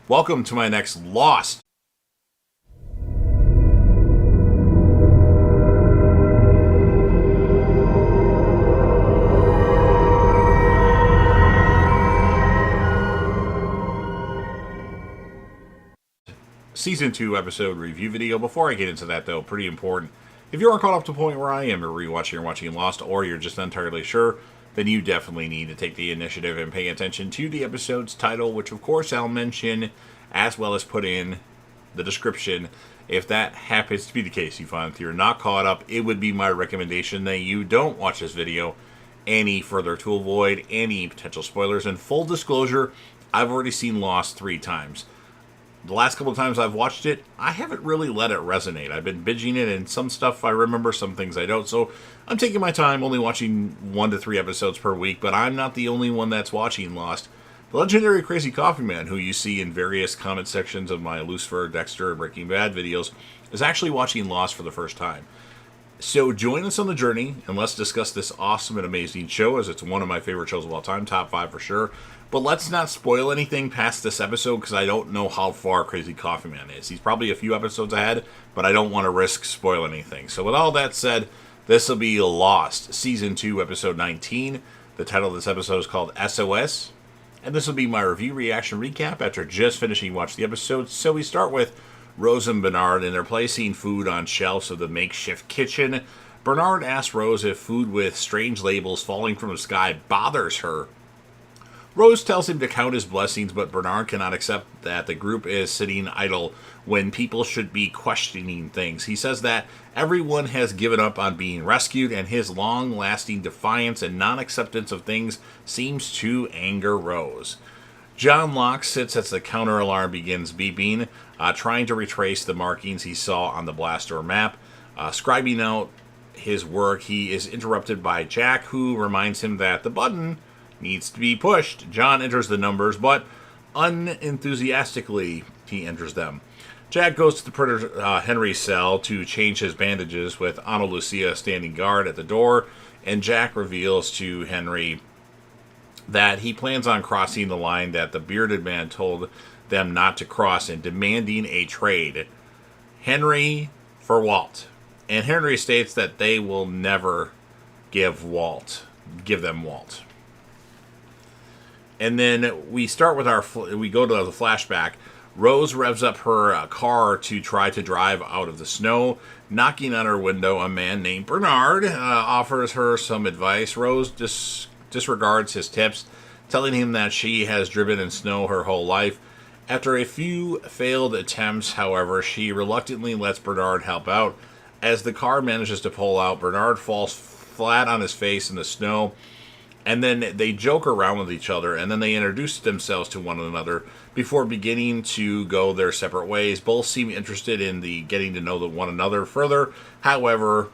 Welcome to my next Lost. Season 2 episode review video. Before I get into that, though, pretty important. If you aren't caught up to the point where I am, you're rewatching or watching Lost, or you're just not entirely sure, then you definitely need to take the initiative and pay attention to the episode's title, which of course I'll mention as well as put in the description. If that happens to be the case, you find that you're not caught up, it would be my recommendation that you don't watch this video any further to avoid any potential spoilers. And full disclosure, I've already seen Lost 3 times. The last couple of times I've watched it, I haven't really let it resonate. I've been binging it, and some stuff I remember, some things I don't. So I'm taking my time, only watching 1 to 3 episodes per week, but I'm not the only one that's watching Lost. The legendary Crazy Coffee Man, who you see in various comment sections of my Lucifer, Dexter, and Breaking Bad videos, is actually watching Lost for the first time. So join us on the journey, and let's discuss this awesome and amazing show, as it's one of my favorite shows of all time, top 5 for sure. But let's not spoil anything past this episode, because I don't know how far Crazy Coffee Man is. He's probably a few episodes ahead, but I don't want to risk spoiling anything. So with all that said, this will be Lost, Season 2, Episode 19. The title of this episode is called S.O.S. And this will be my review, reaction, recap after just finishing watching the episode. So we start with Rose and Bernard, and they're placing food on shelves of the makeshift kitchen. Bernard asks Rose if food with strange labels falling from the sky bothers her. Rose tells him to count his blessings, but Bernard cannot accept that the group is sitting idle when people should be questioning things. He says that everyone has given up on being rescued, and his long-lasting defiance and non-acceptance of things seems to anger Rose. John Locke sits as the counter alarm begins beeping, trying to retrace the markings he saw on the blaster map. Scribing out his work, he is interrupted by Jack, who reminds him that the button needs to be pushed. John enters the numbers, but unenthusiastically he enters them. Jack goes to the printer Henry's cell to change his bandages, with Ana Lucia standing guard at the door, and Jack reveals to Henry that he plans on crossing the line that the bearded man told them not to cross, and demanding a trade. Henry for Walt. And Henry states that they will never give them Walt. And then we start with we go to the flashback. Rose revs up her car to try to drive out of the snow. Knocking on her window, a man named Bernard offers her some advice. Rose disregards his tips, telling him that she has driven in snow her whole life. After a few failed attempts, however, she reluctantly lets Bernard help out. As the car manages to pull out, Bernard falls flat on his face in the snow. And then they joke around with each other, and then they introduce themselves to one another before beginning to go their separate ways. Both seem interested in the getting to know one another further. However,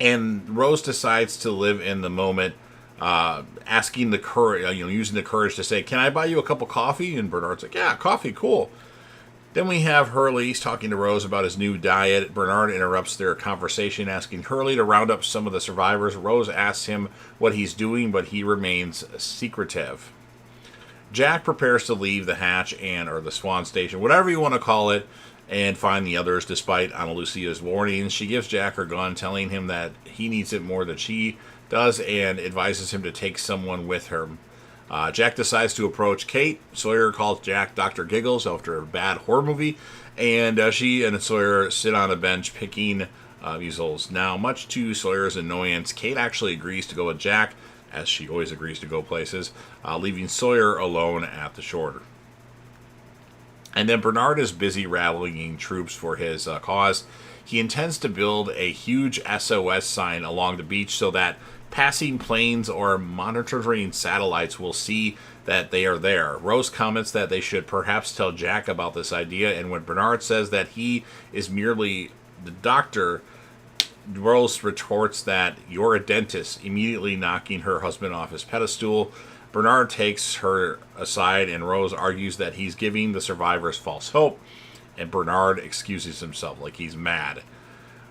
and Rose decides to live in the moment, asking the courage, using the courage to say, "Can I buy you a cup of coffee?" And Bernard's like, "Yeah, coffee, cool." Then we have Hurley talking to Rose about his new diet. Bernard interrupts their conversation, asking Hurley to round up some of the survivors. Rose asks him what he's doing, but he remains secretive. Jack prepares to leave the hatch or the Swan Station, whatever you want to call it, and find the others despite Ana Lucia's warnings. She gives Jack her gun, telling him that he needs it more than she does, and advises him to take someone with her. Jack decides to approach Kate. Sawyer calls Jack Dr. Giggles after a bad horror movie, and she and Sawyer sit on a bench picking measles. Now, much to Sawyer's annoyance, Kate actually agrees to go with Jack, as she always agrees to go places, leaving Sawyer alone at the shore. And then Bernard is busy rallying troops for his cause. He intends to build a huge SOS sign along the beach so that passing planes or monitoring satellites will see that they are there. Rose comments that they should perhaps tell Jack about this idea, and when Bernard says that he is merely the doctor, Rose retorts that "you're a dentist," immediately knocking her husband off his pedestal. Bernard takes her aside, and Rose argues that he's giving the survivors false hope, and Bernard excuses himself like he's mad.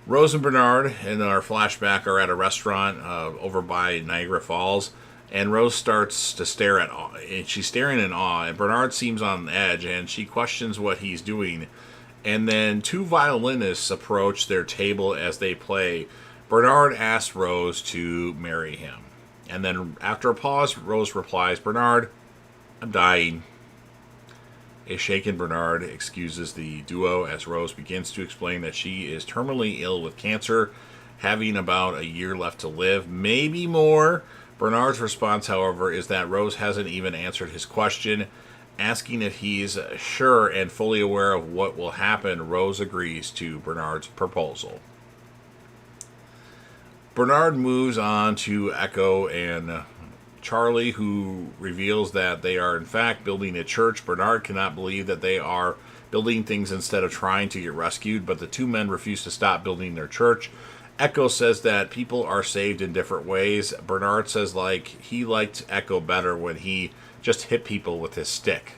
Rose and Bernard in our flashback are at a restaurant over by Niagara Falls, And Rose starts to stare at awe, and she's staring in awe, and Bernard seems on edge, and she questions what he's doing. And then two violinists approach their table as they play. Bernard asks Rose to marry him. And then after a pause, Rose replies, "Bernard, I'm dying." A shaken Bernard excuses the duo as Rose begins to explain that she is terminally ill with cancer, having about a year left to live, maybe more. Bernard's response, however, is that Rose hasn't even answered his question. Asking if he's sure and fully aware of what will happen, Rose agrees to Bernard's proposal. Bernard moves on to Echo and Charlie, who reveals that they are in fact building a church. Bernard cannot believe that they are building things instead of trying to get rescued, but the two men refuse to stop building their church. Echo says that people are saved in different ways. Bernard says he liked Echo better when he just hit people with his stick.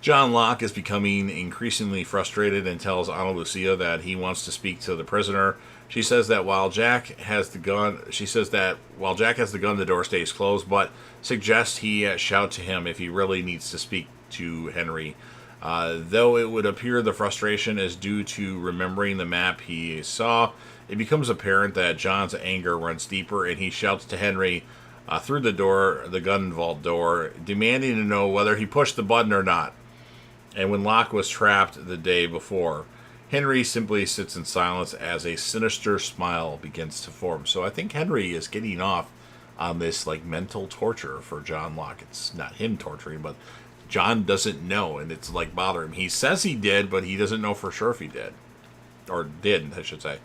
John Locke is becoming increasingly frustrated and tells Ana Lucia that he wants to speak to the prisoner. She says that while Jack has the gun, the door stays closed, but suggests he shout to him if he really needs to speak to Henry. Though it would appear the frustration is due to remembering the map he saw, it becomes apparent that John's anger runs deeper, and he shouts to Henry through the gun vault door, demanding to know whether he pushed the button or not. And when Locke was trapped the day before, Henry simply sits in silence as a sinister smile begins to form. So I think Henry is getting off on this mental torture for John Locke. It's not him torturing, but John doesn't know, and it's bothering him. He says he did, but he doesn't know for sure if he did. Or did, I should say.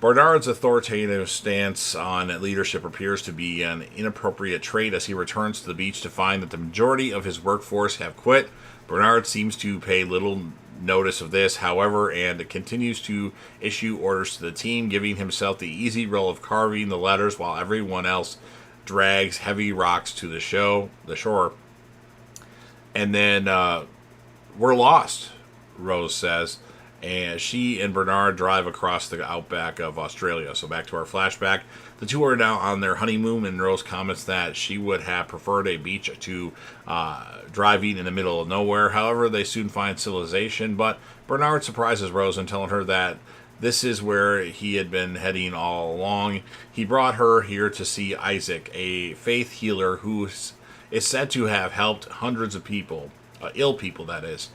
Bernard's authoritative stance on leadership appears to be an inappropriate trait as he returns to the beach to find that the majority of his workforce have quit. Bernard seems to pay little notice of this, however, and continues to issue orders to the team, giving himself the easy role of carving the letters while everyone else drags heavy rocks to the shore. And then we're lost, Rose says, and she and Bernard drive across the outback of Australia. So back to our flashback. The two are now on their honeymoon, and Rose comments that she would have preferred a beach to driving in the middle of nowhere. However, they soon find civilization, but Bernard surprises Rose in telling her that this is where he had been heading all along. He brought her here to see Isaac, a faith healer who is said to have helped hundreds of people, ill people that is.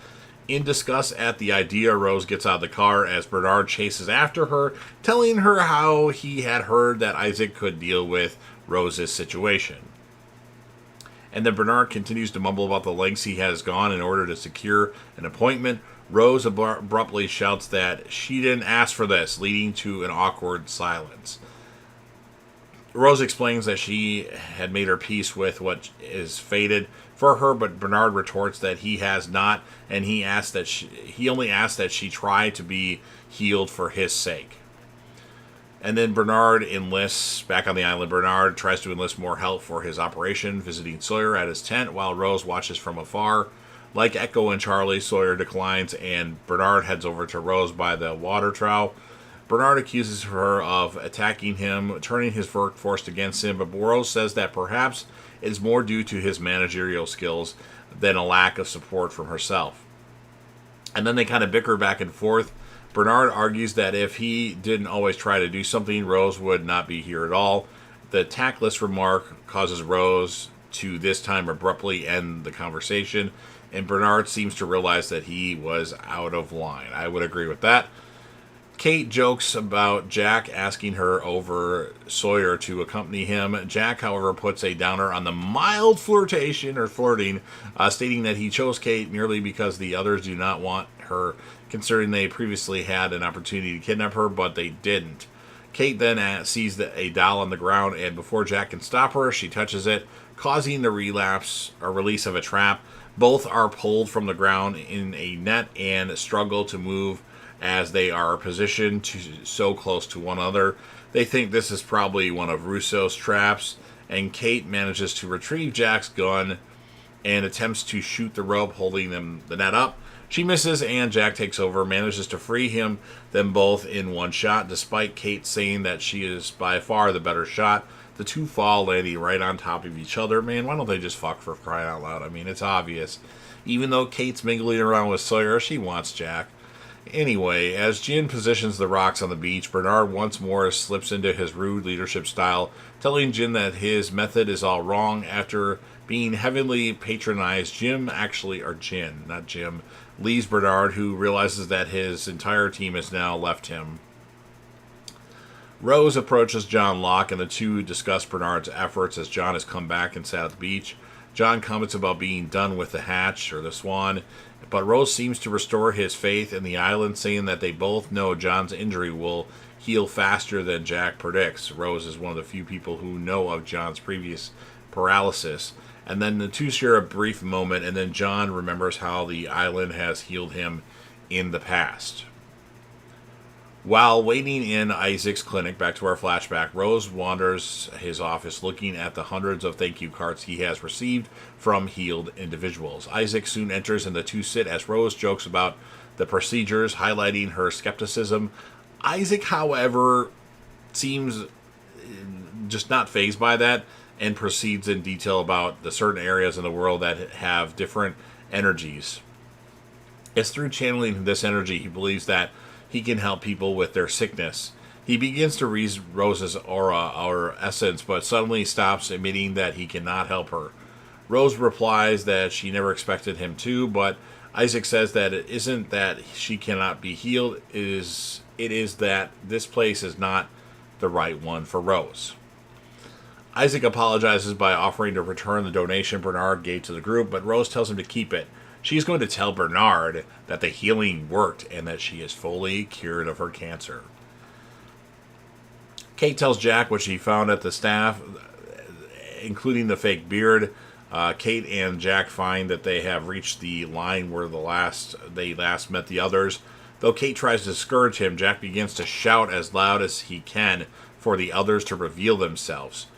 In disgust at the idea, Rose gets out of the car as Bernard chases after her, telling her how he had heard that Isaac could deal with Rose's situation. And then Bernard continues to mumble about the lengths he has gone in order to secure an appointment. Rose abruptly shouts that she didn't ask for this, leading to an awkward silence. Rose explains that she had made her peace with what is fated for her, but Bernard retorts that he has not, and he only asked that she try to be healed for his sake. And then Bernard enlists, back on the island, Bernard tries to enlist more help for his operation, visiting Sawyer at his tent while Rose watches from afar. Like Echo and Charlie, Sawyer declines, and Bernard heads over to Rose by the water trough. Bernard accuses her of attacking him, turning his workforce against him, but Rose says that perhaps it is more due to his managerial skills than a lack of support from herself. And then they kind of bicker back and forth. Bernard argues that if he didn't always try to do something, Rose would not be here at all. The tactless remark causes Rose to this time abruptly end the conversation, and Bernard seems to realize that he was out of line. I would agree with that. Kate jokes about Jack asking her over Sawyer to accompany him. Jack, however, puts a downer on the mild flirting, stating that he chose Kate merely because the others do not want her, considering they previously had an opportunity to kidnap her, but they didn't. Kate then sees a doll on the ground, and before Jack can stop her, she touches it, causing the release of a trap. Both are pulled from the ground in a net and struggle to move as they are positioned so close to one another. They think this is probably one of Russo's traps, and Kate manages to retrieve Jack's gun and attempts to shoot the rope holding the net up. She misses, and Jack takes over, manages to free them both in one shot, despite Kate saying that she is by far the better shot. The two fall, landing right on top of each other. Man, why don't they just fuck, for crying out loud? I mean, it's obvious. Even though Kate's mingling around with Sawyer, she wants Jack. Anyway, as Jin positions the rocks on the beach, Bernard once more slips into his rude leadership style, telling Jin that his method is all wrong. After being heavily patronized, Jin, not Jim, leaves Bernard, who realizes that his entire team has now left him. Rose approaches John Locke, and the two discuss Bernard's efforts as John has come back and sat at the beach. John comments about being done with the hatch, or the swan, but Rose seems to restore his faith in the island, saying that they both know John's injury will heal faster than Jack predicts. Rose is one of the few people who know of John's previous paralysis. And then the two share a brief moment, and then John remembers how the island has healed him in the past. While waiting in Isaac's clinic, back to our flashback, Rose wanders his office looking at the hundreds of thank you cards he has received from healed individuals. Isaac soon enters, and the two sit as Rose jokes about the procedures, highlighting her skepticism. Isaac, however, seems just not fazed by that, and proceeds in detail about the certain areas in the world that have different energies. It's through channeling this energy he believes that he can help people with their sickness. He begins to read Rose's aura, or essence, but suddenly stops, admitting that he cannot help her. Rose replies that she never expected him to, but Isaac says that it isn't that she cannot be healed, it is that this place is not the right one for Rose. Isaac apologizes by offering to return the donation Bernard gave to the group, but Rose tells him to keep it. She's going to tell Bernard that the healing worked and that she is fully cured of her cancer. Kate tells Jack what she found at the staff, including the fake beard. Kate and Jack find that they have reached the line where they last met the others. Though Kate tries to discourage him, Jack begins to shout as loud as he can for the others to reveal themselves.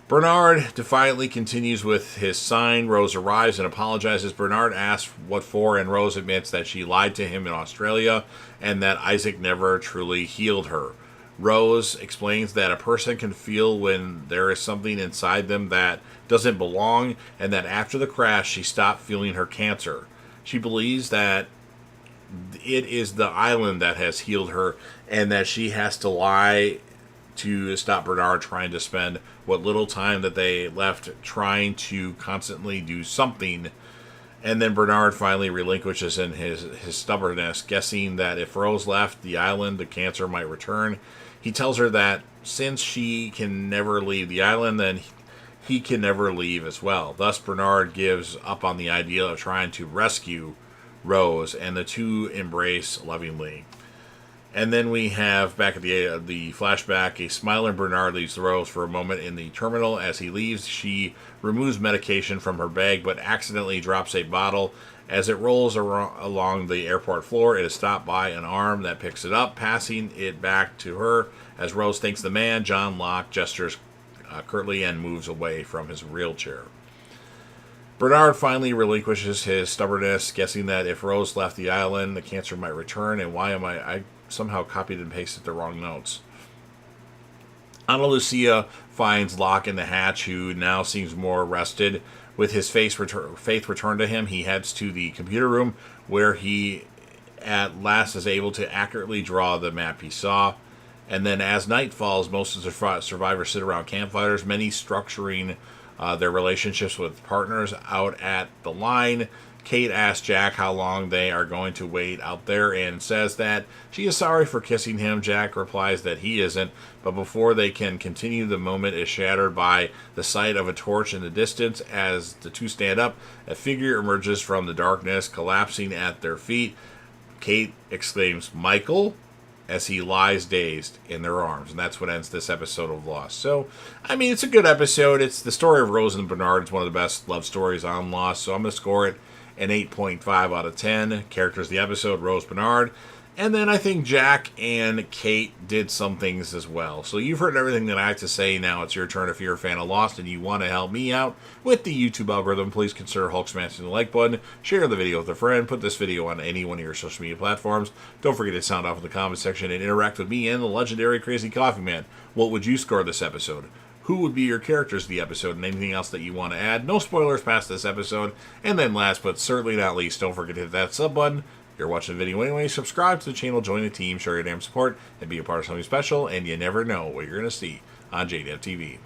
Bernard defiantly continues with his sign. Rose arrives and apologizes. Bernard asks what for, and Rose admits that she lied to him in Australia and that Isaac never truly healed her. Rose explains that a person can feel when there is something inside them that doesn't belong, and that after the crash she stopped feeling her cancer. She believes that it is the island that has healed her, and that she has to lie to stop Bernard trying to spend what little time that they left trying to constantly do something. And then Bernard finally relinquishes in his stubbornness, guessing that if Rose left the island, the cancer might return. He tells her that since she can never leave the island, then he can never leave as well. Thus, Bernard gives up on the idea of trying to rescue Rose, and the two embrace lovingly. And then we have, back at the flashback, a smiling Bernard leaves Rose for a moment in the terminal. As he leaves, she removes medication from her bag, but accidentally drops a bottle. As it rolls along the airport floor, it is stopped by an arm that picks it up, passing it back to her. As Rose thanks the man, John Locke gestures curtly and moves away from his wheelchair. Bernard finally relinquishes his stubbornness, guessing that if Rose left the island, the cancer might return. And why am I somehow copied and pasted the wrong notes. Ana Lucia finds Locke in the hatch, who now seems more rested. With his faith returned to him, he heads to the computer room, where he at last is able to accurately draw the map he saw. And then as night falls, most of the survivors sit around campfires, many structuring their relationships with partners out at the line. Kate asks Jack how long they are going to wait out there and says that she is sorry for kissing him. Jack replies that he isn't, but before they can continue, the moment is shattered by the sight of a torch in the distance. As the two stand up, a figure emerges from the darkness, collapsing at their feet. Kate exclaims, "Michael?" as he lies dazed in their arms. And that's what ends this episode of Lost. So, I mean, it's a good episode. It's the story of Rose and Bernard. It's one of the best love stories on Lost, so I'm going to score it an 8.5 out of 10. Characters of the episode, Rose Bernard. And then I think Jack and Kate did some things as well. So you've heard everything that I have to say. Now it's your turn. If you're a fan of Lost and you want to help me out with the YouTube algorithm, please consider Hulk smashing the like button, share the video with a friend, put this video on any one of your social media platforms. Don't forget to sound off in the comment section and interact with me and the legendary Crazy Coffee Man. What would you score this episode? Who would be your characters of the episode, and anything else that you want to add? No spoilers past this episode. And then last but certainly not least, don't forget to hit that sub button. If you're watching the video anyway, subscribe to the channel, join the team, show your damn support, and be a part of something special, and you never know what you're going to see on JDev TV.